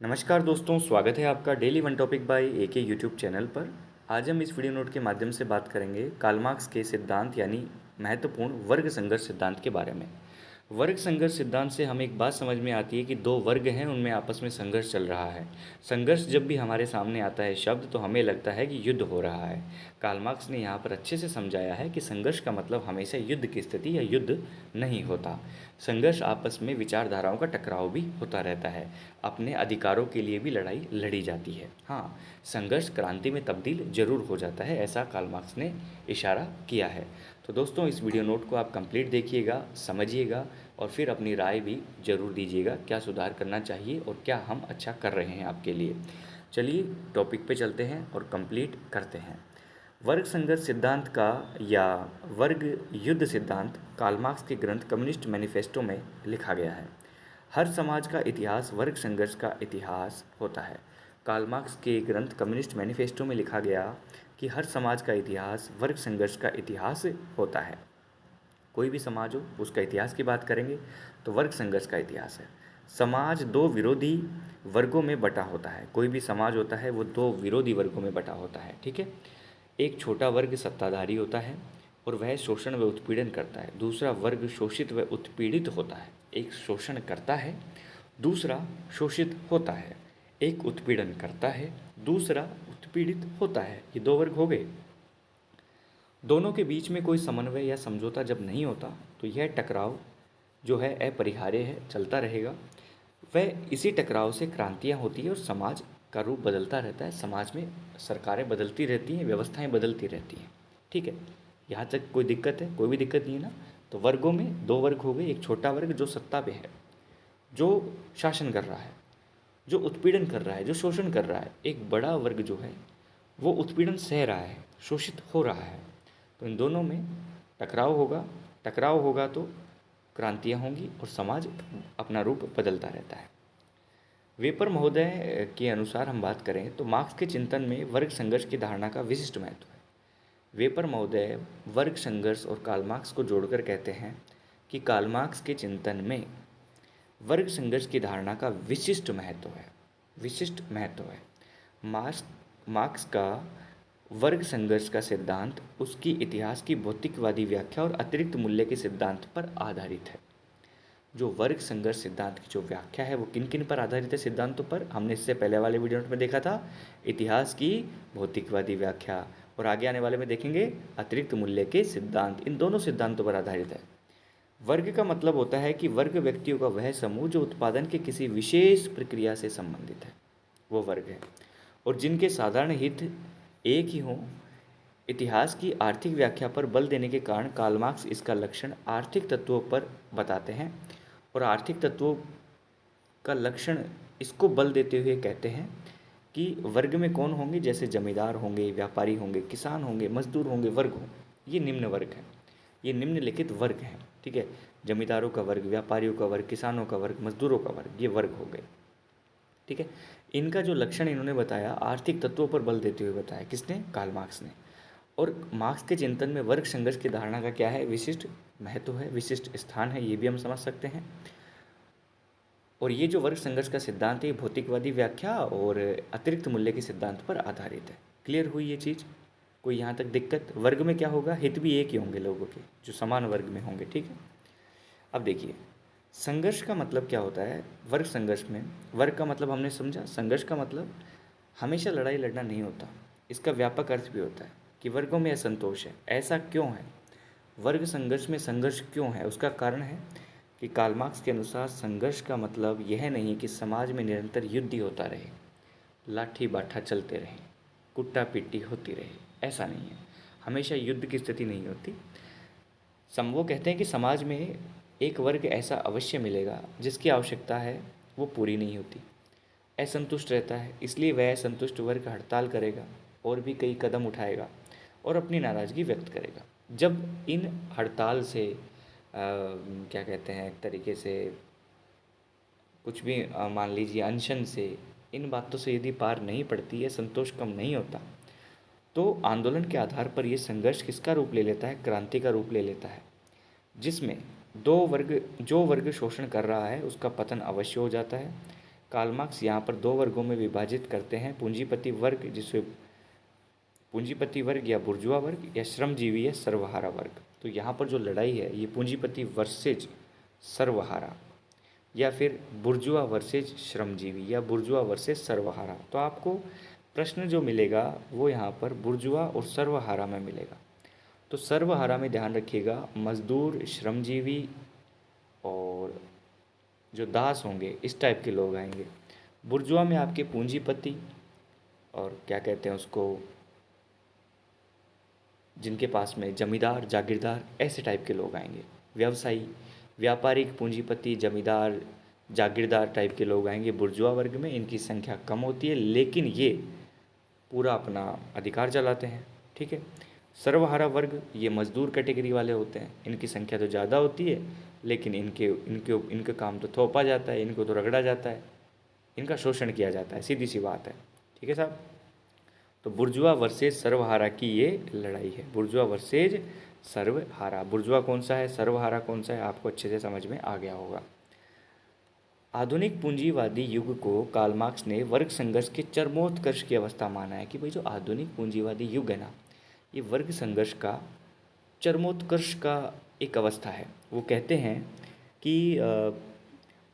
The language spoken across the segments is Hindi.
नमस्कार दोस्तों, स्वागत है आपका daily one topic by AK YouTube channel पर। आज हम इस वीडियो नोट के माध्यम से बात करेंगे कार्ल मार्क्स के सिद्धांत यानी महत्वपूर्ण वर्ग संघर्ष सिद्धांत के बारे में। वर्ग संघर्ष सिद्धांत से हमें एक बात समझ में आती है कि दो वर्ग हैं, उनमें आपस में संघर्ष चल रहा है। संघर्ष जब भी हमारे सामने आता है शब्द, तो हमें लगता है कि युद्ध हो रहा है। कार्ल मार्क्स ने यहाँ पर अच्छे से समझाया है कि संघर्ष का मतलब हमेशा युद्ध की स्थिति या युद्ध नहीं होता। संघर्ष आपस में विचारधाराओं का टकराव भी होता रहता है। अपने अधिकारों के लिए भी लड़ाई लड़ी जाती है। हाँ, संघर्ष क्रांति में तब्दील जरूर हो जाता है, ऐसा कार्ल मार्क्स ने इशारा किया है। तो दोस्तों, इस वीडियो नोट को आप कंप्लीट देखिएगा, समझिएगा और फिर अपनी राय भी ज़रूर दीजिएगा, क्या सुधार करना चाहिए और क्या हम अच्छा कर रहे हैं आपके लिए। चलिए टॉपिक पे चलते हैं और कंप्लीट करते हैं। वर्ग संघर्ष सिद्धांत का या वर्ग युद्ध सिद्धांत कार्ल मार्क्स के ग्रंथ कम्युनिस्ट मैनिफेस्टो में लिखा गया है। हर समाज का इतिहास वर्ग संघर्ष का इतिहास होता है। कार्ल मार्क्स के ग्रंथ कम्युनिस्ट मैनिफेस्टो में लिखा गया कि हर समाज का इतिहास वर्ग संघर्ष का इतिहास होता है। कोई भी समाज हो, उसका इतिहास की बात करेंगे तो वर्ग संघर्ष का इतिहास है। समाज दो विरोधी वर्गों में बटा होता है। कोई भी समाज होता है वो दो विरोधी वर्गों में बटा होता है, ठीक है। एक छोटा वर्ग सत्ताधारी होता है और वह शोषण व उत्पीड़न करता है। दूसरा वर्ग शोषित व उत्पीड़ित होता है। एक शोषण करता है, दूसरा शोषित होता है। एक उत्पीड़न करता है, दूसरा उत्पीड़ित होता है। ये दो वर्ग हो गए। दोनों के बीच में कोई समन्वय या समझौता जब नहीं होता तो यह टकराव जो है अपरिहार्य है, चलता रहेगा। वह इसी टकराव से क्रांतियाँ होती है और समाज का रूप बदलता रहता है। समाज में सरकारें बदलती रहती हैं, व्यवस्थाएं बदलती रहती हैं, ठीक है। यहाँ तक कोई दिक्कत है? कोई भी दिक्कत नहीं है ना। तो वर्गों में दो वर्ग हो गए। एक छोटा वर्ग जो सत्ता पे है, जो शासन कर रहा है, जो उत्पीड़न कर रहा है, जो शोषण कर रहा है। एक बड़ा वर्ग जो है वो उत्पीड़न सह रहा है, शोषित हो रहा है। तो इन दोनों में टकराव होगा। टकराव होगा तो क्रांतियाँ होंगी और समाज अपना रूप बदलता रहता है। वेपर महोदय के अनुसार हम बात करें तो मार्क्स के चिंतन में वर्ग संघर्ष की धारणा का विशिष्ट महत्व है। वेपर महोदय वर्ग संघर्ष और कार्ल मार्क्स को जोड़कर कहते हैं कि कार्ल मार्क्स के चिंतन में वर्ग संघर्ष की धारणा का विशिष्ट महत्व है। विशिष्ट महत्व है। मार्क्स का वर्ग संघर्ष का सिद्धांत उसकी इतिहास की भौतिकवादी व्याख्या और अतिरिक्त मूल्य के सिद्धांत पर आधारित है। जो वर्ग संघर्ष सिद्धांत की जो व्याख्या है वो किन किन पर आधारित है? सिद्धांतों पर। हमने इससे पहले वाले वीडियो में देखा था इतिहास की भौतिकवादी व्याख्या, और आगे आने वाले में देखेंगे अतिरिक्त मूल्य के सिद्धांत। इन दोनों सिद्धांतों पर आधारित है। वर्ग का मतलब होता है कि वर्ग व्यक्तियों का वह समूह जो उत्पादन के किसी विशेष प्रक्रिया से संबंधित है, वो वर्ग है। और जिनके साधारण हित एक ही हों। इतिहास की आर्थिक व्याख्या पर बल देने के कारण कार्ल मार्क्स इसका लक्षण आर्थिक तत्वों पर बताते हैं और आर्थिक तत्वों का लक्षण इसको बल देते हुए कहते हैं कि वर्ग में कौन होंगे, जैसे जमींदार होंगे, व्यापारी होंगे, किसान होंगे, मजदूर होंगे, वर्ग हों। ये निम्न वर्ग है, ये निम्नलिखित वर्ग हैं, ठीक है। जमींदारों का वर्ग, व्यापारियों का वर्ग, किसानों का वर्ग, मजदूरों का वर्ग, ये वर्ग हो गए, ठीक है। इनका जो लक्षण इन्होंने बताया आर्थिक तत्वों पर बल देते हुए बताया। किसने? कार्ल मार्क्स ने। और मार्क्स के चिंतन में वर्ग संघर्ष की धारणा का क्या है? विशिष्ट महत्व है, विशिष्ट स्थान है, ये भी हम समझ सकते हैं। और ये जो वर्ग संघर्ष का सिद्धांत है, भौतिकवादी व्याख्या और अतिरिक्त मूल्य के सिद्धांत पर आधारित है। क्लियर हुई ये चीज़? कोई यहाँ तक दिक्कत? वर्ग में क्या होगा? हित भी एक ही होंगे लोगों के, जो समान वर्ग में होंगे, ठीक है। अब देखिए, संघर्ष का मतलब क्या होता है? वर्ग संघर्ष में वर्ग का मतलब हमने समझा। संघर्ष का मतलब हमेशा लड़ाई लड़ना नहीं होता। इसका व्यापक अर्थ भी होता है कि वर्गों में असंतोष है। ऐसा क्यों है? वर्ग संघर्ष में संघर्ष क्यों है? उसका कारण है कि कार्ल मार्क्स के अनुसार संघर्ष का मतलब यह नहीं कि समाज में निरंतर युद्ध ही होता रहे, लाठी बाठा चलते रहे, कुट्टा पिट्टी होती रहे। ऐसा नहीं है। हमेशा युद्ध की स्थिति नहीं होती। वो कहते हैं कि समाज में एक वर्ग ऐसा अवश्य मिलेगा जिसकी आवश्यकता है वो पूरी नहीं होती, असंतुष्ट रहता है, इसलिए वह असंतुष्ट वर्ग हड़ताल करेगा और भी कई कदम उठाएगा और अपनी नाराज़गी व्यक्त करेगा। जब इन हड़ताल से क्या कहते हैं, एक तरीके से कुछ भी मान लीजिए अनशन से, इन बातों से यदि पार नहीं पड़ती है, संतोष कम नहीं होता, तो आंदोलन के आधार पर ये संघर्ष किसका रूप ले लेता है? क्रांति का रूप ले लेता है, जिसमें जो वर्ग शोषण कर रहा है उसका पतन अवश्य हो जाता है। कार्ल मार्क्स यहाँ पर दो वर्गों में विभाजित करते हैं, पूंजीपति वर्ग जिसे पूंजीपति वर्ग या बुर्जुआ वर्ग, या श्रमजीवी या सर्वहारा वर्ग। तो यहाँ पर जो लड़ाई है ये पूंजीपति वर्सेज सर्वहारा, या फिर बुर्जुआ वर्सेज श्रमजीवी, या बुर्जुआ वर्सेज सर्वहारा। तो आपको प्रश्न जो मिलेगा वो यहाँ पर बुर्जुआ और सर्वहारा में मिलेगा। तो सर्वहारा में ध्यान रखिएगा मजदूर, श्रमजीवी और जो दास होंगे इस टाइप के लोग आएंगे। बुर्जुआ में आपके पूंजीपति और क्या कहते हैं उसको, जिनके पास में जमींदार, जागीरदार, ऐसे टाइप के लोग आएंगे। व्यवसायी, व्यापारिक, पूंजीपति, जमींदार, जागीरदार टाइप के लोग आएंगे बुर्जुआ वर्ग में। इनकी संख्या कम होती है लेकिन ये पूरा अपना अधिकार चलाते हैं, ठीक है। सर्वहारा वर्ग ये मजदूर कैटेगरी वाले होते हैं, इनकी संख्या तो ज़्यादा होती है लेकिन इनके काम तो थोपा जाता है, इनको तो रगड़ा जाता है, इनका शोषण किया जाता है, सीधी सी बात है, ठीक है साहब। तो बुर्जुआ वर्सेज सर्वहारा की ये लड़ाई है, बुर्जुआ वर्सेज सर्वहारा। बुर्जुआ कौन सा है, सर्वहारा कौन सा है, आपको अच्छे से समझ में आ गया होगा। आधुनिक पूंजीवादी युग को कार्ल मार्क्स ने वर्ग संघर्ष के चरमोत्कर्ष की अवस्था माना है कि भाई जो आधुनिक पूंजीवादी युग है ना, ये वर्ग संघर्ष का चरमोत्कर्ष का एक अवस्था है। वो कहते हैं कि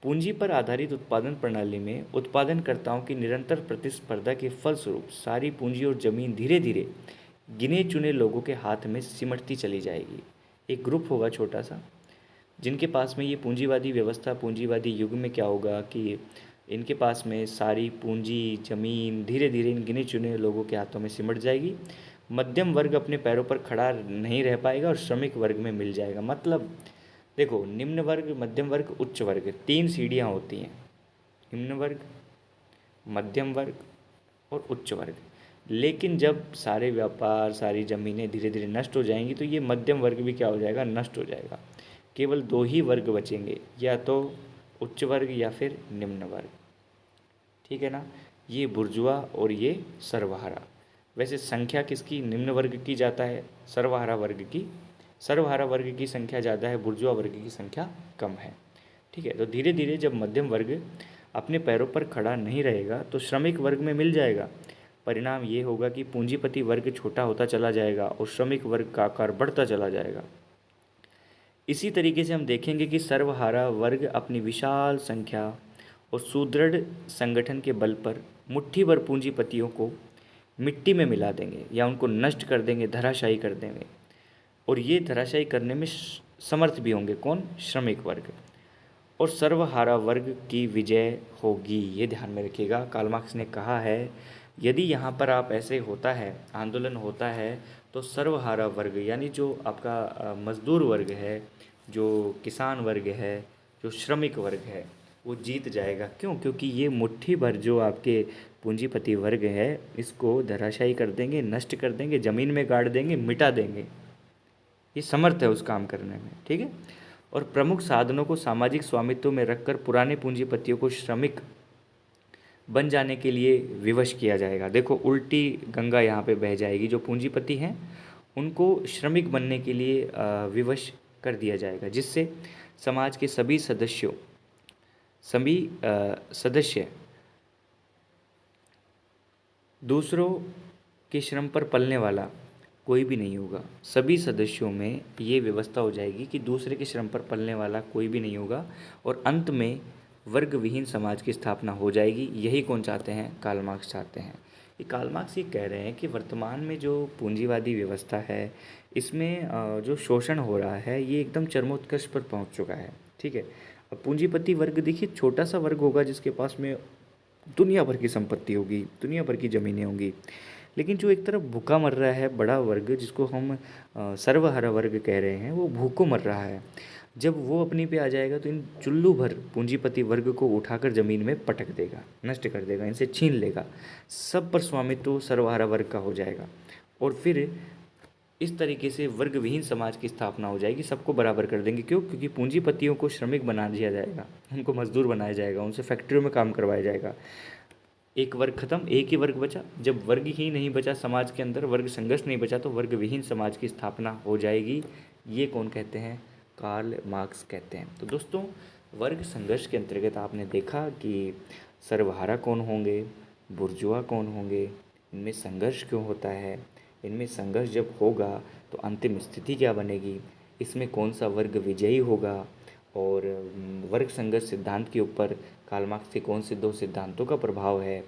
पूंजी पर आधारित उत्पादन प्रणाली में उत्पादनकर्ताओं की निरंतर प्रतिस्पर्धा के फलस्वरूप सारी पूंजी और जमीन धीरे धीरे गिने चुने लोगों के हाथ में सिमटती चली जाएगी। एक ग्रुप होगा छोटा सा जिनके पास में ये पूंजीवादी व्यवस्था, पूंजीवादी युग में क्या होगा कि इनके पास में सारी पूंजी, जमीन धीरे धीरे इन गिने चुने लोगों के हाथों में सिमट जाएगी। मध्यम वर्ग अपने पैरों पर खड़ा नहीं रह पाएगा और श्रमिक वर्ग में मिल जाएगा। मतलब देखो, निम्न वर्ग, मध्यम वर्ग, उच्च वर्ग, 3 सीढ़ियाँ होती हैं, निम्न वर्ग, मध्यम वर्ग और उच्च वर्ग। लेकिन जब सारे व्यापार, सारी ज़मीनें धीरे धीरे नष्ट हो जाएंगी तो ये मध्यम वर्ग भी क्या हो जाएगा, नष्ट हो जाएगा। केवल 2 ही वर्ग बचेंगे, या तो उच्च वर्ग या फिर निम्न वर्ग, ठीक है ना। ये बुर्जुआ और ये सर्वहारा। वैसे संख्या किसकी, निम्न वर्ग की ज़्यादा है, सर्वहारा वर्ग की। सर्वहारा वर्ग की संख्या ज़्यादा है, बुर्जुआ वर्ग की संख्या कम है, ठीक है। तो धीरे धीरे जब मध्यम वर्ग अपने पैरों पर खड़ा नहीं रहेगा तो श्रमिक वर्ग में मिल जाएगा। परिणाम ये होगा कि पूंजीपति वर्ग छोटा होता चला जाएगा और श्रमिक वर्ग का आकार बढ़ता चला जाएगा। इसी तरीके से हम देखेंगे कि सर्वहारा वर्ग अपनी विशाल संख्या और सुदृढ़ संगठन के बल पर मुट्ठी भर पूंजीपतियों को मिट्टी में मिला देंगे या उनको नष्ट कर देंगे, धराशायी कर देंगे। और ये धराशायी करने में समर्थ भी होंगे कौन, श्रमिक वर्ग। और सर्वहारा वर्ग की विजय होगी, ये ध्यान में रखिएगा। कार्ल मार्क्स ने कहा है यदि यहाँ पर आप ऐसे होता है, आंदोलन होता है, तो सर्वहारा वर्ग यानी जो आपका मजदूर वर्ग है, जो किसान वर्ग है, जो श्रमिक वर्ग है, वो जीत जाएगा। क्यों? क्योंकि ये मुट्ठी भर जो आपके पूंजीपति वर्ग है इसको धराशायी कर देंगे, नष्ट कर देंगे, ज़मीन में गाड़ देंगे, मिटा देंगे। ये समर्थ है उस काम करने में, ठीक है। और प्रमुख साधनों को सामाजिक स्वामित्व में रखकर पुराने पूंजीपतियों को श्रमिक बन जाने के लिए विवश किया जाएगा। देखो, उल्टी गंगा यहाँ पे बह जाएगी। जो पूंजीपति हैं उनको श्रमिक बनने के लिए विवश कर दिया जाएगा, जिससे समाज के सभी सदस्य दूसरों के श्रम पर पलने वाला कोई भी नहीं होगा। सभी सदस्यों में ये व्यवस्था हो जाएगी कि दूसरे के श्रम पर पलने वाला कोई भी नहीं होगा और अंत में वर्ग विहीन समाज की स्थापना हो जाएगी। यही कौन चाहते हैं, कार्ल मार्क्स चाहते हैं। ये कार्ल मार्क्स ये कह रहे हैं कि वर्तमान में जो पूंजीवादी व्यवस्था है इसमें जो शोषण हो रहा है ये एकदम चरमोत्कर्ष पर पहुंच चुका है, ठीक है। अब पूंजीपति वर्ग देखिए, छोटा सा वर्ग होगा जिसके पास में दुनिया भर की संपत्ति होगी, दुनिया भर की ज़मीनें होंगी। लेकिन जो एक तरफ भूखा मर रहा है बड़ा वर्ग, जिसको हम सर्वहारा वर्ग कह रहे हैं, वो भूखों मर रहा है। जब वो अपनी पे आ जाएगा तो इन चुल्लू भर पूंजीपति वर्ग को उठाकर ज़मीन में पटक देगा, नष्ट कर देगा, इनसे छीन लेगा। सब पर स्वामित्व सर्वहारा वर्ग का हो जाएगा और फिर इस तरीके से वर्ग विहीन समाज की स्थापना हो जाएगी। सबको बराबर कर देंगे। क्यों? क्योंकि पूंजीपतियों को श्रमिक बना दिया जाएगा, उनको मजदूर बनाया जाएगा, उनसे फैक्ट्रियों में काम करवाया जाएगा। एक वर्ग खत्म, एक ही वर्ग बचा। जब वर्ग ही नहीं बचा समाज के अंदर, वर्ग संघर्ष नहीं बचा, तो वर्ग विहीन समाज की स्थापना हो जाएगी। ये कौन कहते हैं, कार्ल मार्क्स कहते हैं। तो दोस्तों, वर्ग संघर्ष के अंतर्गत आपने देखा कि सर्वहारा कौन होंगे, बुर्जुआ कौन होंगे, इनमें संघर्ष क्यों होता है, इनमें संघर्ष जब होगा तो अंतिम स्थिति क्या बनेगी, इसमें कौन सा वर्ग विजयी होगा, और वर्ग संघर्ष सिद्धांत के ऊपर कार्ल मार्क्स के कौन से दो सिद्धांतों का प्रभाव है।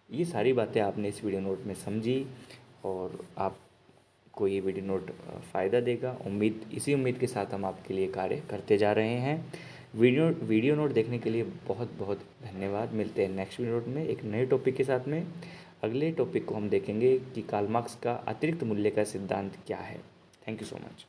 ये सारी बातें आपने इस वीडियो नोट में समझी और आपको ये वीडियो नोट फ़ायदा देगा। इसी उम्मीद के साथ हम आपके लिए कार्य करते जा रहे हैं। वीडियो नोट देखने के लिए बहुत बहुत धन्यवाद। मिलते हैं नेक्स्ट वीडियो नोट में एक नए टॉपिक के साथ में। अगले टॉपिक को हम देखेंगे कि कार्ल मार्क्स का अतिरिक्त मूल्य का सिद्धांत क्या है। Thank you so much.